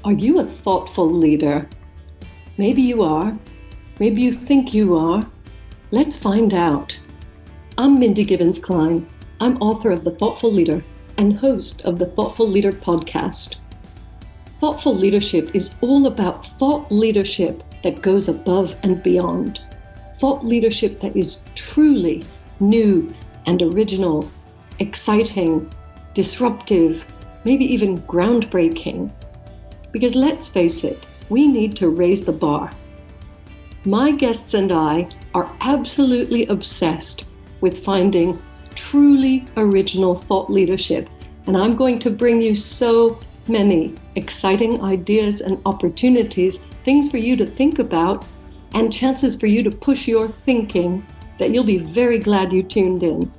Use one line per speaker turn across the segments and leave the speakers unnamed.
Are you a thoughtful leader? Maybe you are. Maybe you think you are. Let's find out. I'm Mindy Gibbins-Klein. I'm author of The Thoughtful Leader and host of the Thoughtful Leader podcast. Thoughtful leadership is all about thought leadership that goes above and beyond. Thought leadership that is truly new and original, exciting, disruptive, maybe even groundbreaking. Because let's face it, we need to raise the bar. My guests and I are absolutely obsessed with finding truly original thought leadership, and I'm going to bring you so many exciting ideas and opportunities, things for you to think about, and chances for you to push your thinking that you'll be very glad you tuned in.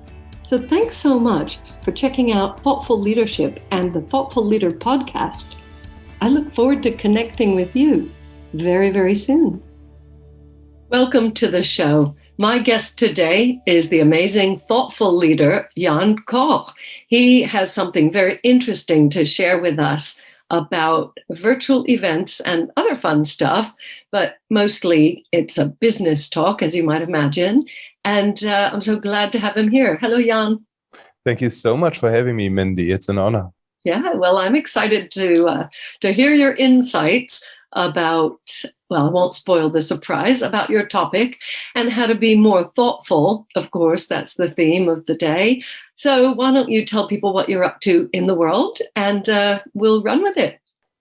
So thanks so much for checking out Thoughtful Leadership and the Thoughtful Leader podcast. I look forward to connecting with you very, very soon. Welcome to the show. My guest today is the amazing thoughtful leader, Jan Koch. He has something very interesting to share with us about virtual events and other fun stuff, but mostly it's a business talk, as you might imagine. And I'm so glad to have him here. Hello, Jan.
Thank you so much for having me, Mindy. It's an honor.
Yeah, well, I'm excited to hear your insights about, well, I won't spoil the surprise, about your topic and how to be more thoughtful. Of course, that's the theme of the day. So why don't you tell people what you're up to in the world, and we'll run with it.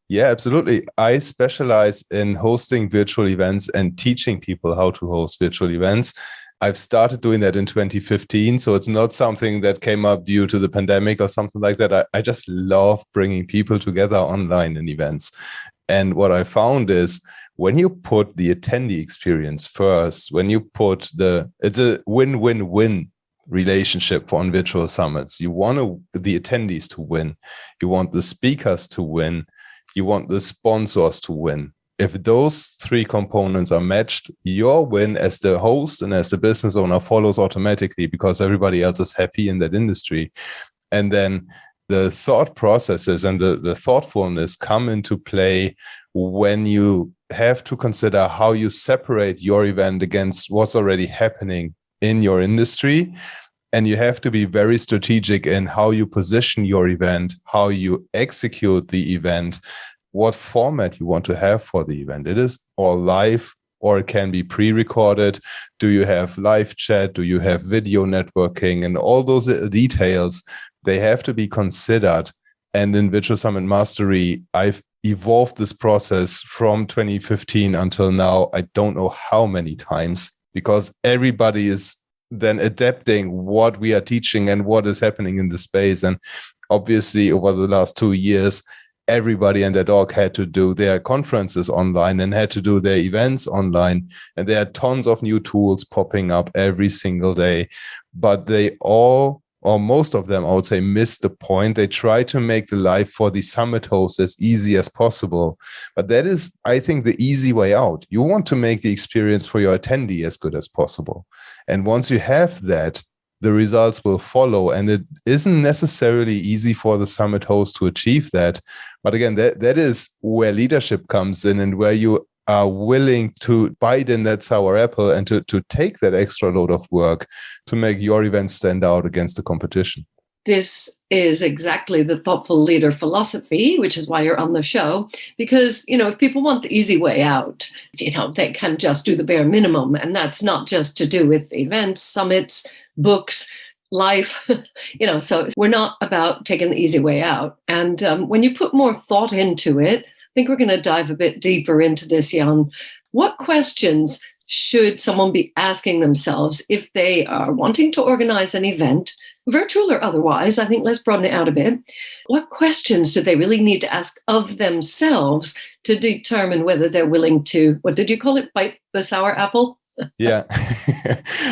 Yeah, absolutely. I specialize in hosting virtual events and teaching people how to host virtual events. I've started doing that in 2015, so it's not something that came up due to the pandemic or something like that. I just love bringing people together online in events. And what I found is when you put the attendee experience first, when you put it's a win-win-win relationship on virtual summits. You want the attendees to win. You want the speakers to win. You want the sponsors to win. If those three components are matched, your win as the host and as the business owner follows automatically because everybody else is happy in that industry. And then the thought processes and the thoughtfulness come into play when you have to consider how you separate your event against what's already happening in your industry. And you have to be very strategic in how you position your event, how you execute the event, what format you want to have for the event. It is all live or it can be pre-recorded. Do you have live chat? Do you have video networking? And all those details, they have to be considered. And in Virtual Summit Mastery, I've evolved this process from 2015 until now. I don't know how many times, because everybody is then adapting what we are teaching and what is happening in the space. And obviously over the last 2 years, everybody and their dog had to do their conferences online and had to do their events online. And there are tons of new tools popping up every single day. But they all, or most of them, I would say, miss the point. They try to make the life for the summit host as easy as possible. But that is, I think, the easy way out. You want to make the experience for your attendee as good as possible. And once you have that, the results will follow. And it isn't necessarily easy for the summit host to achieve that. But again, that is where leadership comes in and where you are willing to bite in that sour apple and to take that extra load of work to make your event stand out against the competition.
This is exactly the thoughtful leader philosophy, which is why you're on the show. Because, if people want the easy way out, they can just do the bare minimum. And that's not just to do with events, summits, books, life, so we're not about taking the easy way out. And when you put more thought into it, I think we're going to dive a bit deeper into this, Jan. What questions should someone be asking themselves if they are wanting to organize an event, virtual or otherwise? I think let's broaden it out a bit. What questions do they really need to ask of themselves to determine whether they're willing to, what did you call it, bite the sour apple?
Yeah.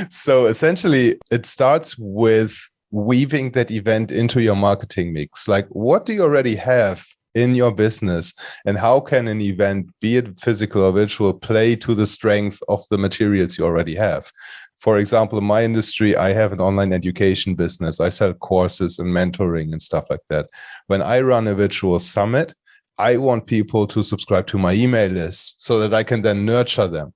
So essentially, it starts with weaving that event into your marketing mix. Like, what do you already have in your business, and how can an event, be it physical or virtual, play to the strength of the materials you already have? For example, in my industry, I have an online education business. I sell courses and mentoring and stuff like that. When I run a virtual summit, I want people to subscribe to my email list so that I can then nurture them.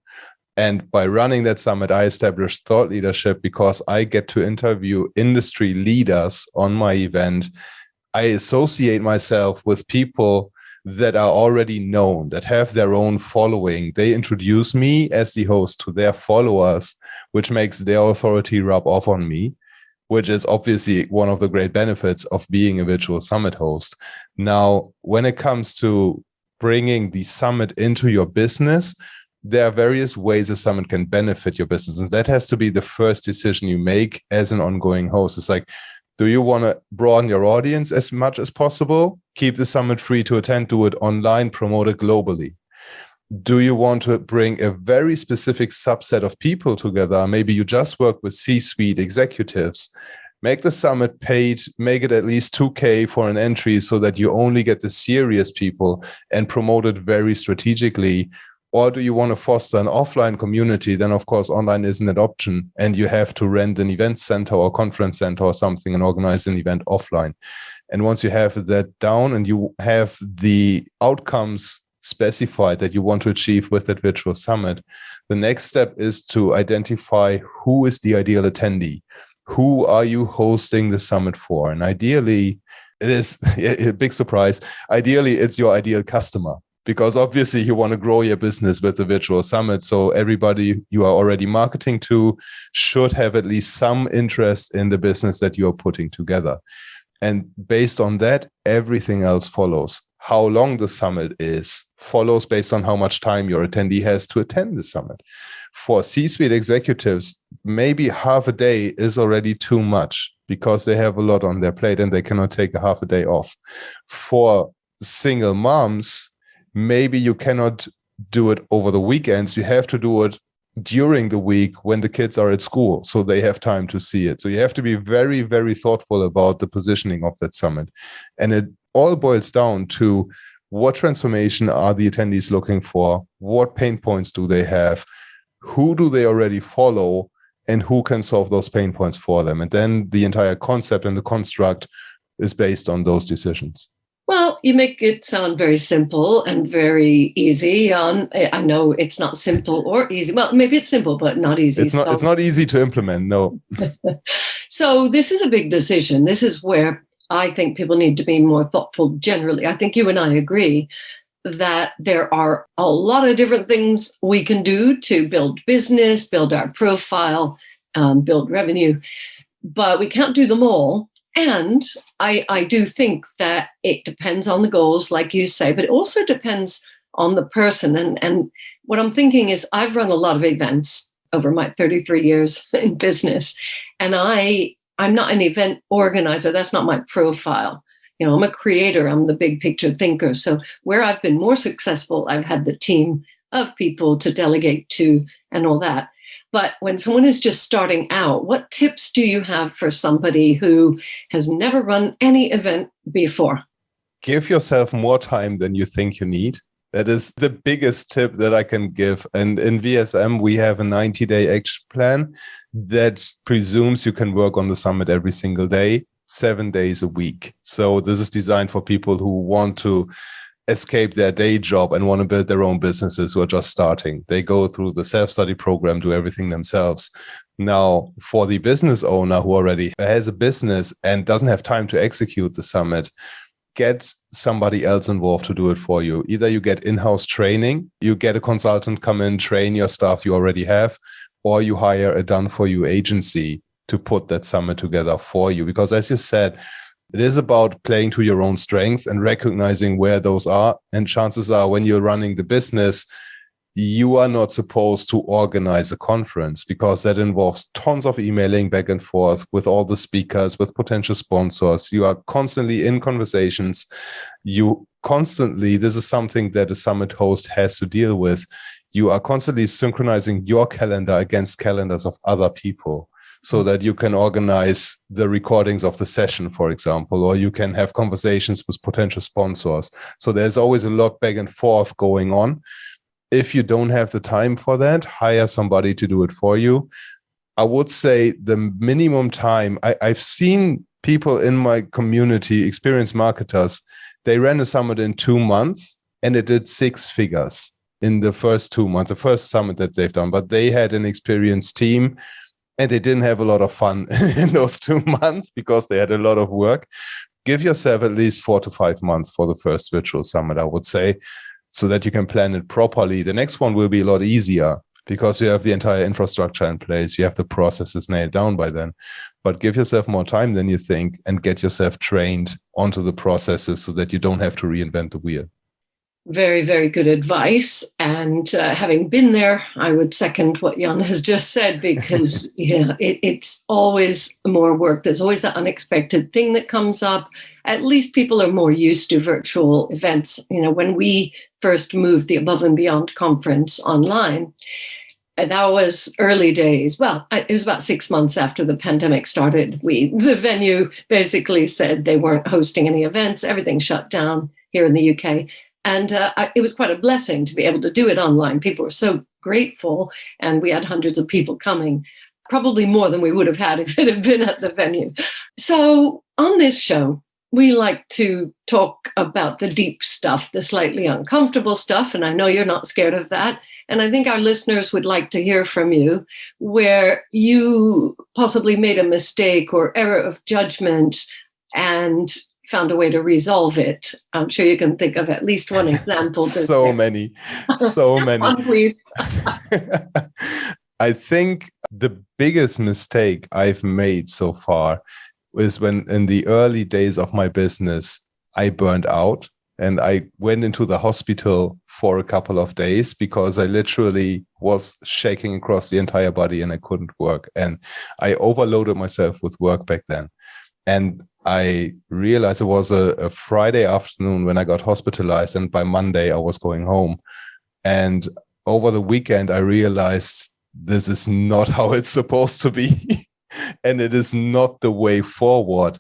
And by running that summit, I established thought leadership because I get to interview industry leaders on my event. I associate myself with people that are already known, that have their own following. They introduce me as the host to their followers, which makes their authority rub off on me, which is obviously one of the great benefits of being a virtual summit host. Now, when it comes to bringing the summit into your business, there are various ways a summit can benefit your business. And that has to be the first decision you make as an ongoing host. It's like, do you want to broaden your audience as much as possible? Keep the summit free to attend, do it online, promote it globally. Do you want to bring a very specific subset of people together? Maybe you just work with C-suite executives. Make the summit paid, make it at least $2,000 for an entry so that you only get the serious people and promote it very strategically. Or do you want to foster an offline community? Then, of course, online isn't an option, and you have to rent an event center or conference center or something and organize an event offline. And once you have that down and you have the outcomes specified that you want to achieve with that virtual summit, the next step is to identify who is the ideal attendee. Who are you hosting the summit for? And ideally, it is a big surprise. Ideally, it's your ideal customer. Because obviously you want to grow your business with the virtual summit. So everybody you are already marketing to should have at least some interest in the business that you are putting together. And based on that, everything else follows. How long the summit is follows based on how much time your attendee has to attend the summit. For C-suite executives, maybe half a day is already too much because they have a lot on their plate and they cannot take a half a day off. For single moms, maybe you cannot do it over the weekends. You have to do it during the week when the kids are at school, so they have time to see it. So you have to be very, very thoughtful about the positioning of that summit. And it all boils down to what transformation are the attendees looking for? What pain points do they have? Who do they already follow? And who can solve those pain points for them? And then the entire concept and the construct is based on those decisions.
Well, you make it sound very simple and very easy. I know it's not simple or easy. Well, maybe it's simple, but not easy.
It's not easy to implement, no.
So this is a big decision. This is where I think people need to be more thoughtful generally. I think you and I agree that there are a lot of different things we can do to build business, build our profile, build revenue, but we can't do them all. And I do think that it depends on the goals, like you say, but it also depends on the person. And what I'm thinking is I've run a lot of events over my 33 years in business, and I'm not an event organizer. That's not my profile. You know, I'm a creator. I'm the big picture thinker. So where I've been more successful, I've had the team of people to delegate to and all that. But when someone is just starting out, what tips do you have for somebody who has never run any event before?
Give yourself more time than you think you need. That is the biggest tip that I can give. And in VSM, we have a 90-day action plan that presumes you can work on the summit every single day, 7 days a week. So this is designed for people who want to escape their day job and want to build their own businesses who are just starting. They go through the self-study program, do everything themselves. Now, for the business owner who already has a business and doesn't have time to execute the summit, get somebody else involved to do it for you. Either you get in-house training, you get a consultant come in, train your staff you already have, or you hire a done-for-you agency to put that summit together for you. Because as you said, it is about playing to your own strength and recognizing where those are. And chances are when you're running the business, you are not supposed to organize a conference because that involves tons of emailing back and forth with all the speakers, with potential sponsors. You are constantly in conversations. This is something that a summit host has to deal with. You are constantly synchronizing your calendar against calendars of other people, so that you can organize the recordings of the session, for example, or you can have conversations with potential sponsors. So there's always a lot back and forth going on. If you don't have the time for that, hire somebody to do it for you. I would say the minimum time, I've seen people in my community, experienced marketers, They ran a summit in 2 months and it did 6 figures in the first 2 months, the first summit that they've done. But they had an experienced team and they didn't have a lot of fun in those 2 months because they had a lot of work. Give yourself at least 4 to 5 months for the first virtual summit, I would say, so that you can plan it properly. The next one will be a lot easier because you have the entire infrastructure in place. You have the processes nailed down by then. But give yourself more time than you think and get yourself trained onto the processes so that you don't have to reinvent the wheel.
Very, very good advice. And having been there, I would second what Jan has just said, because it's always more work. There's always that unexpected thing that comes up. At least people are more used to virtual events. When we first moved the Above and Beyond conference online, that was early days. Well, it was about 6 months after the pandemic started. The venue basically said they weren't hosting any events. Everything shut down here in the UK. And it was quite a blessing to be able to do it online. People were so grateful, and we had hundreds of people coming, probably more than we would have had if it had been at the venue. So on this show, we like to talk about the deep stuff, the slightly uncomfortable stuff, and I know you're not scared of that. And I think our listeners would like to hear from you where you possibly made a mistake or error of judgment and found a way to resolve it. I'm sure you can think of at least one example.
So many.
One, please.
I think the biggest mistake I've made so far is when in the early days of my business, I burned out and I went into the hospital for a couple of days because I literally was shaking across the entire body and I couldn't work. And I overloaded myself with work back then. And I realized it was a Friday afternoon when I got hospitalized, and by Monday I was going home. And over the weekend, I realized this is not how it's supposed to be. And it is not the way forward.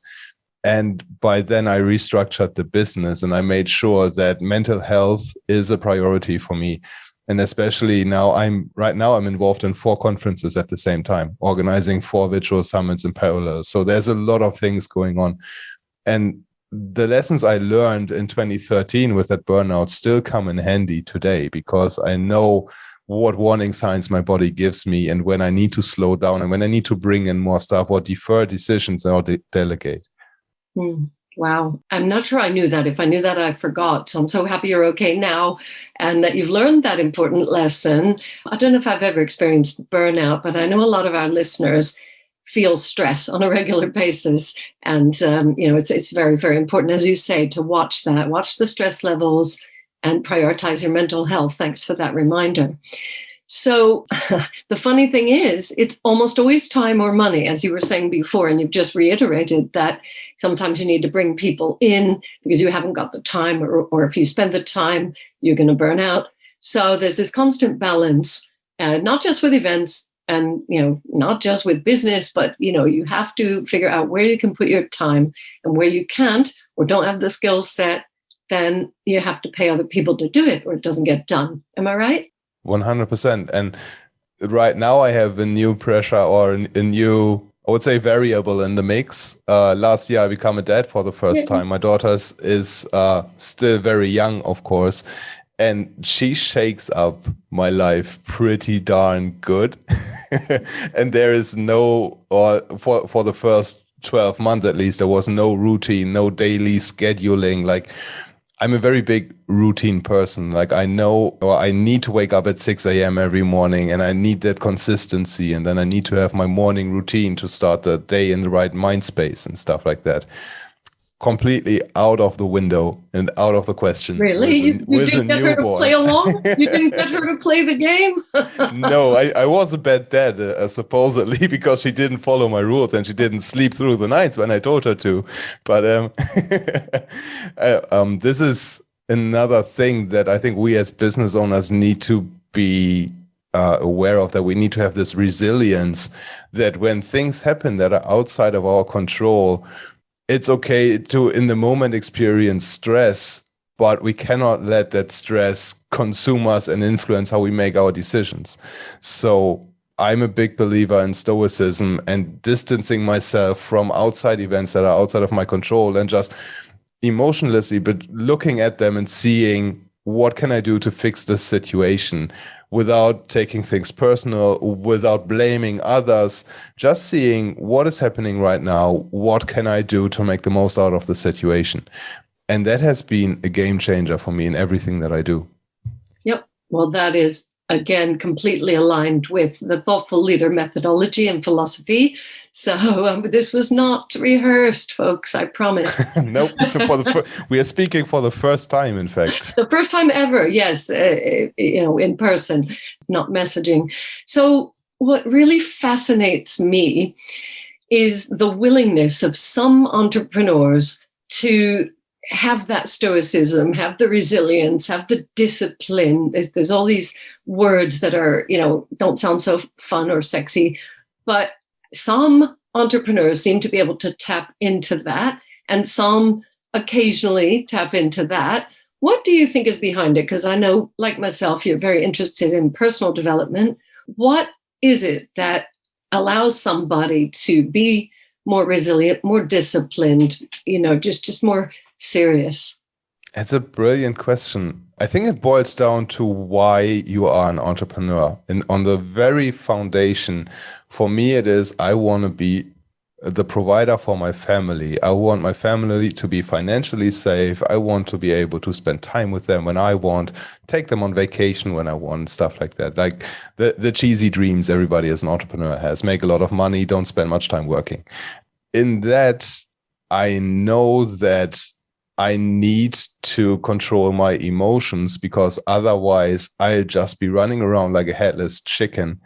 And by then I restructured the business and I made sure that mental health is a priority for me. And especially now, I'm involved in 4 conferences at the same time, organizing 4 virtual summits in parallel. So there's a lot of things going on. And the lessons I learned in 2013 with that burnout still come in handy today, because I know what warning signs my body gives me and when I need to slow down and when I need to bring in more stuff or defer decisions or delegate.
Wow. I'm not sure I knew that. If I knew that, I forgot. So I'm so happy you're okay now and that you've learned that important lesson. I don't know if I've ever experienced burnout, but I know a lot of our listeners feel stress on a regular basis. And, it's very, very important, as you say, to watch the stress levels and prioritize your mental health. Thanks for that reminder. So the funny thing is, it's almost always time or money, as you were saying before, and you've just reiterated that sometimes you need to bring people in because you haven't got the time, or if you spend the time, you're going to burn out. So there's this constant balance, not just with events and, not just with business, but, you have to figure out where you can put your time, and where you can't or don't have the skill set, then you have to pay other people to do it or it doesn't get done. Am I right?
100%. And right now I have a new pressure or a new, I would say, variable in the mix. Last year I became a dad for the first time. My daughter is still very young, of course, and she shakes up my life pretty darn good. And there is for the first 12 months at least, there was no routine, no daily scheduling. Like, I'm a very big routine person. Like, I know, or I need to wake up at 6 a.m. every morning, and I need that consistency. And then I need to have my morning routine to start the day in the right mind space and stuff like that. Completely out of the window and out of the question.
Really? You didn't get her to play along? You didn't get her to play the game?
No, I was a bad dad, supposedly, because she didn't follow my rules and she didn't sleep through the nights when I told her to. But this is another thing that I think we as business owners need to be aware of, that we need to have this resilience, that when things happen that are outside of our control, it's okay to, in the moment, experience stress, but we cannot let that stress consume us and influence how we make our decisions. So I'm a big believer in Stoicism and distancing myself from outside events that are outside of my control, and just emotionlessly, but looking at them and seeing what can I do to fix this situation without taking things personal, without blaming others, just seeing what is happening right now, what can I do to make the most out of the situation. And that has been a game changer for me in everything that I do.
Yep. Well, that is, again, completely aligned with the thoughtful leader methodology and philosophy. So this was not rehearsed, folks, I promise.
Nope. We are speaking for the first time, in fact.
The first time ever, yes, in person, not messaging. So what really fascinates me is the willingness of some entrepreneurs to have that stoicism, have the resilience, have the discipline. There's all these words that are, don't sound so fun or sexy, but some entrepreneurs seem to be able to tap into that, and some occasionally tap into that. What do you think is behind it? Because I know, like myself, you're very interested in personal development. What is it that allows somebody to be more resilient, more disciplined, just more serious?
It's a brilliant question. I think it boils down to why you are an entrepreneur. And on the very foundation, for me, it is I want to be the provider for my family. I want my family to be financially safe. I want to be able to spend time with them when I want, take them on vacation when I want, stuff like that. Like the cheesy dreams everybody as an entrepreneur has. Make a lot of money, don't spend much time working. In that, I know that I need to control my emotions, because otherwise I'll just be running around like a headless chicken.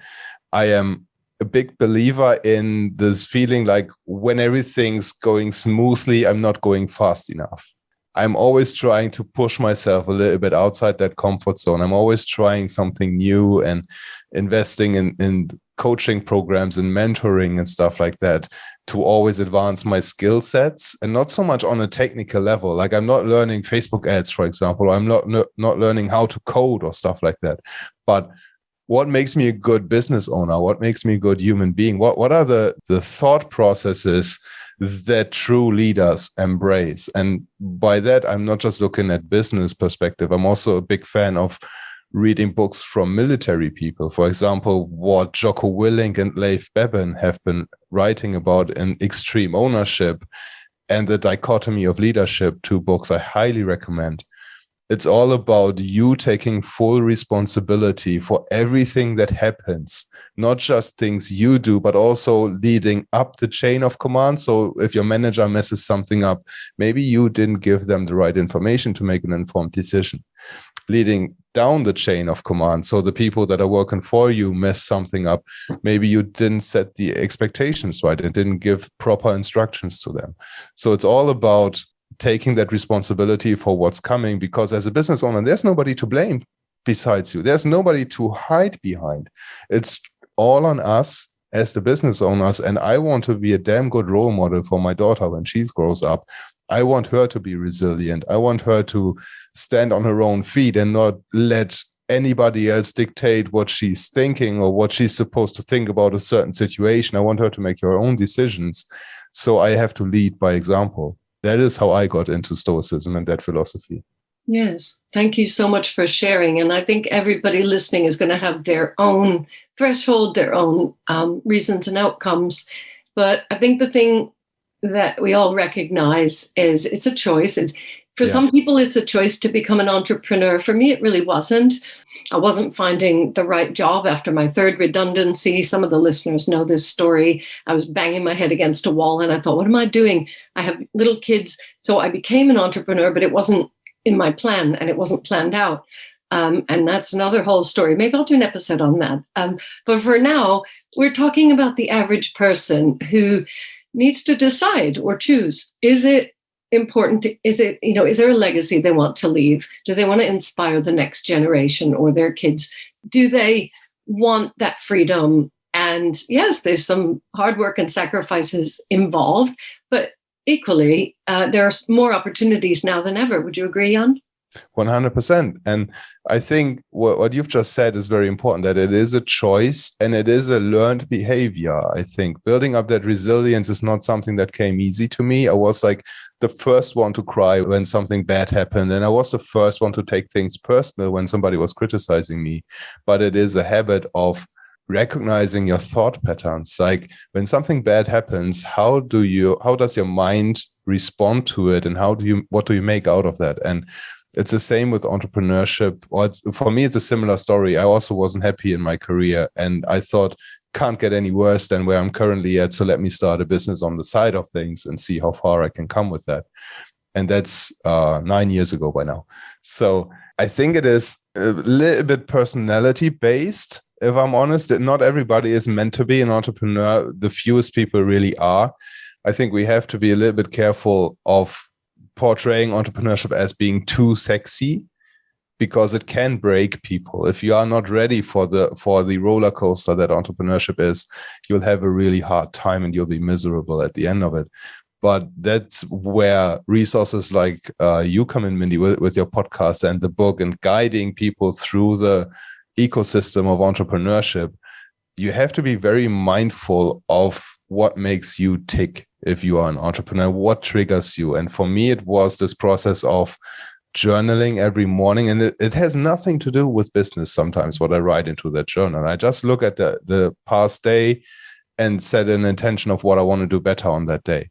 I am a big believer in this feeling like when everything's going smoothly, I'm not going fast enough. I'm always trying to push myself a little bit outside that comfort zone. I'm always trying something new and investing in coaching programs and mentoring and stuff like that to always advance my skill sets, and not so much on a technical level. Like I'm not learning Facebook ads, for example, or I'm not learning how to code or stuff like that. But what makes me a good business owner? What makes me a good human being? What are the thought processes that true leaders embrace? And by that, I'm not just looking at business perspective. I'm also a big fan of reading books from military people. For example, what Jocko Willink and Leif Babin have been writing about in Extreme Ownership and the Dichotomy of Leadership, 2 books I highly recommend. It's all about you taking full responsibility for everything that happens, not just things you do, but also leading up the chain of command. So if your manager messes something up, maybe you didn't give them the right information to make an informed decision. Leading down the chain of command, so the people that are working for you mess something up, maybe you didn't set the expectations right and didn't give proper instructions to them. So it's all about taking that responsibility for what's coming, because as a business owner, there's nobody to blame besides you. There's nobody to hide behind. It's all on us as the business owners. And I want to be a damn good role model for my daughter when she grows up. I want her to be resilient. I want her to stand on her own feet and not let anybody else dictate what she's thinking or what she's supposed to think about a certain situation. I want her to make her own decisions. So I have to lead by example. That is how I got into Stoicism and that philosophy.
Yes. Thank you so much for sharing. And I think everybody listening is going to have their own threshold, their own reasons and outcomes. But I think the thing that we all recognize is it's a choice. For some people, it's a choice to become an entrepreneur. For me, it really wasn't. I wasn't finding the right job after my 3rd redundancy. Some of the listeners know this story. I was banging my head against a wall and I thought, what am I doing? I have little kids. So I became an entrepreneur, but it wasn't in my plan and it wasn't planned out. And that's another whole story. Maybe I'll do an episode on that. But for now, we're talking about the average person who needs to decide or choose. Is it important? Is there a legacy they want to leave? Do they want to inspire the next generation or their kids? Do they want that freedom? And yes, there's some hard work and sacrifices involved, but equally, there are more opportunities now than ever. Would you agree, Jan?
100%. And I think what you've just said is very important, that it is a choice and it is a learned behavior. I think building up that resilience is not something that came easy to me. I was like the first one to cry when something bad happened. And I was the first one to take things personal when somebody was criticizing me. But it is a habit of recognizing your thought patterns. Like when something bad happens, how does your mind respond to it? And what do you make out of that? And it's the same with entrepreneurship. For me, it's a similar story. I also wasn't happy in my career, and I thought, can't get any worse than where I'm currently at. So let me start a business on the side of things and see how far I can come with that. And that's 9 years ago by now. So I think it is a little bit personality based. If I'm honest, not everybody is meant to be an entrepreneur. The fewest people really are. I think we have to be a little bit careful of portraying entrepreneurship as being too sexy, because it can break people. If you are not ready for the roller coaster that entrepreneurship is, you'll have a really hard time and you'll be miserable at the end of it. But that's where resources like you come in, Mindy, with your podcast and the book and guiding people through the ecosystem of entrepreneurship. You have to be very mindful of what makes you tick if you are an entrepreneur, what triggers you. And for me, it was this process of journaling every morning. And it has nothing to do with business sometimes, what I write into that journal. I just look at the past day and set an intention of what I want to do better on that day.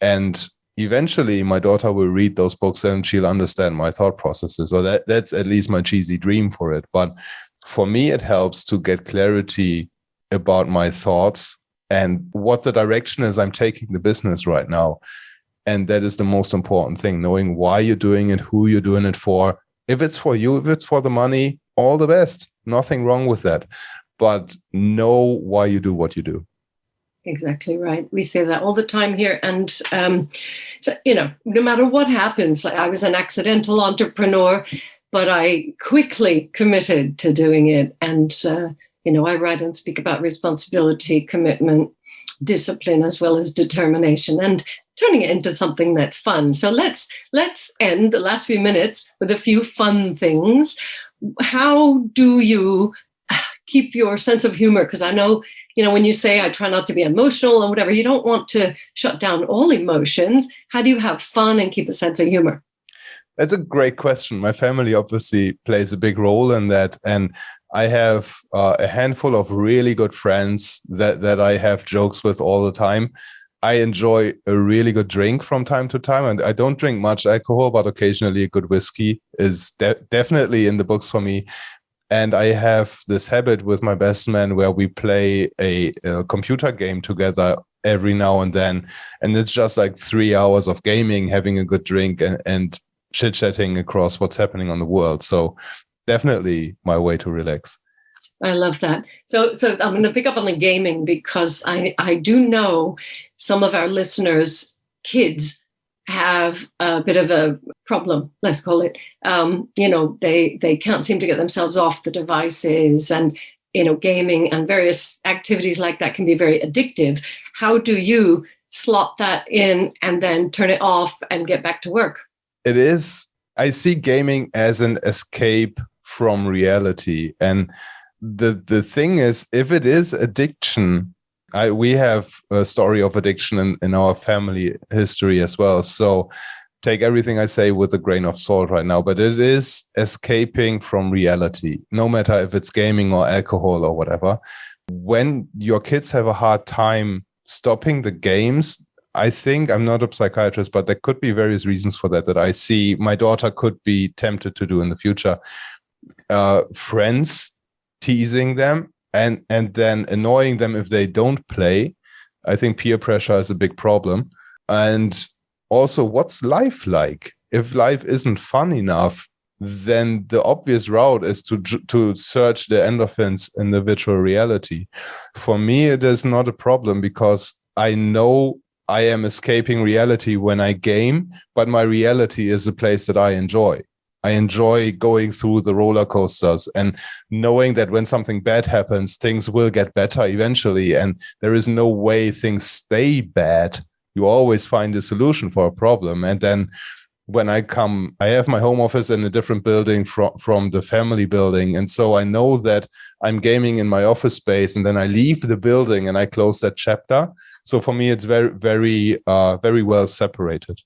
And eventually my daughter will read those books and she'll understand my thought processes. So that's at least my cheesy dream for it. But for me, it helps to get clarity about my thoughts and what the direction is I'm taking the business right now. And that is the most important thing, knowing why you're doing it, who you're doing it for. If it's for you, if it's for the money, all the best. Nothing wrong with that. But know why you do what you do.
Exactly right. We say that all the time here. And, so, no matter what happens, I was an accidental entrepreneur, but I quickly committed to doing it. And, I write and speak about responsibility, commitment, discipline, as well as determination, and turning it into something that's fun. So let's end the last few minutes with a few fun things. How do you keep your sense of humor? Because I know, when you say I try not to be emotional and whatever, you don't want to shut down all emotions. How do you have fun and keep a sense of humor?
That's a great question. My family obviously plays a big role in that. And I have a handful of really good friends that I have jokes with all the time. I enjoy a really good drink from time to time. And I don't drink much alcohol, but occasionally a good whiskey is definitely in the books for me. And I have this habit with my best man where we play a computer game together every now and then. And it's just like 3 hours of gaming, having a good drink and chit-chatting across what's happening on the world. So definitely my way to relax.
I love that. So I'm going to pick up on the gaming because I do know some of our listeners' kids have a bit of a problem, let's call it. They can't seem to get themselves off the devices, and gaming and various activities like that can be very addictive. How do you slot that in and then turn it off and get back to work?
It is. I see gaming as an escape from reality. And the thing is, if it is addiction, we have a story of addiction in our family history as well. So take everything I say with a grain of salt right now, but it is escaping from reality, no matter if it's gaming or alcohol or whatever. When your kids have a hard time stopping the games, I think, I'm not a psychiatrist, but there could be various reasons for that I see my daughter could be tempted to do in the future. Friends teasing them and then annoying them if they don't play. I think peer pressure is a big problem. And also, what's life like? If life isn't fun enough, then the obvious route is to search the endorphins in the virtual reality. For me, it is not a problem because I know I am escaping reality when I game, but my reality is a place that I enjoy. I enjoy going through the roller coasters and knowing that when something bad happens, things will get better eventually. And there is no way things stay bad. You always find a solution for a problem. And then when I have my home office in a different building from the family building. And so I know that I'm gaming in my office space, and then I leave the building and I close that chapter. So for me, it's very, very, very well separated.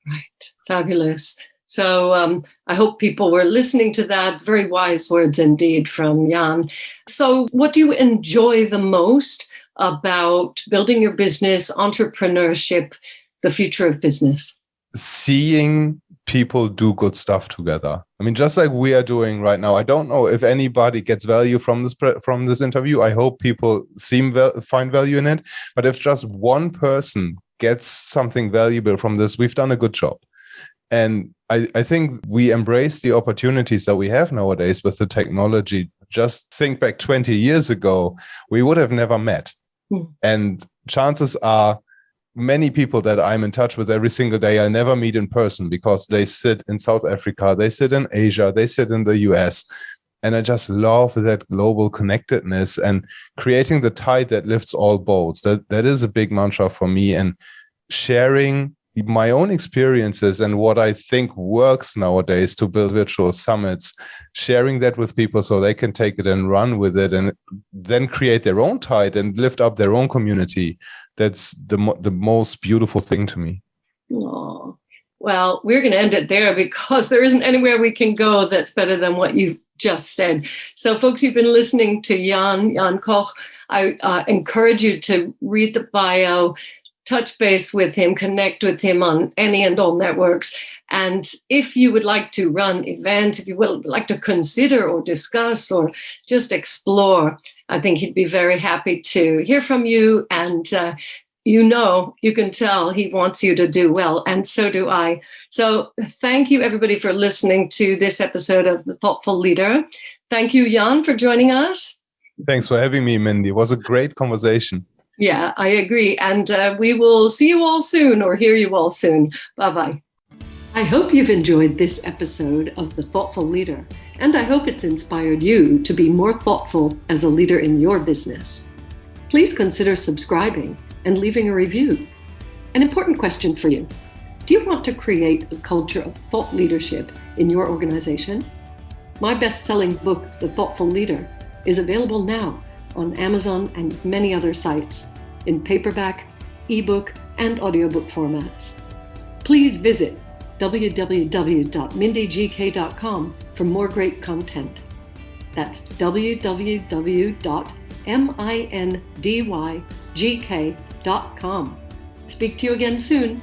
Right. Fabulous. So I hope people were listening to that. Very wise words indeed from Jan. So what do you enjoy the most about building your business, entrepreneurship, the future of business?
Seeing people do good stuff together. I mean, just like we are doing right now. I don't know if anybody gets value from this interview. I hope people find value in it. But if just one person gets something valuable from this, we've done a good job. And I think we embrace the opportunities that we have nowadays with the technology. Just think back 20 years ago, we would have never met. And chances are many people that I'm in touch with every single day, I never meet in person because they sit in South Africa, they sit in Asia, they sit in the US. And I just love that global connectedness and creating the tide that lifts all boats. That is a big mantra for me, and sharing my own experiences and what I think works nowadays to build virtual summits, sharing that with people so they can take it and run with it and then create their own tide and lift up their own community. That's the most beautiful thing to me.
Oh, well, we're going to end it there because there isn't anywhere we can go that's better than what you've just said. So folks, you've been listening to Jan Koch. I encourage you to read the bio, touch base with him, connect with him on any and all networks. And if you would like to run events, if you would like to consider or discuss or just explore, I think he'd be very happy to hear from you. And you can tell he wants you to do well. And so do I. So thank you, everybody, for listening to this episode of The Thoughtful Leader. Thank you, Jan, for joining us.
Thanks for having me, Mindy. It was a great conversation.
Yeah, I agree. And we will see you all soon or hear you all soon. Bye-bye. I hope you've enjoyed this episode of The Thoughtful Leader, and I hope it's inspired you to be more thoughtful as a leader in your business. Please consider subscribing and leaving a review. An important question for you. Do you want to create a culture of thought leadership in your organization? My best-selling book, The Thoughtful Leader, is available now on Amazon and many other sites in paperback, ebook, and audiobook formats. Please visit www.mindygk.com for more great content. That's www.mindygk.com. Speak to you again soon.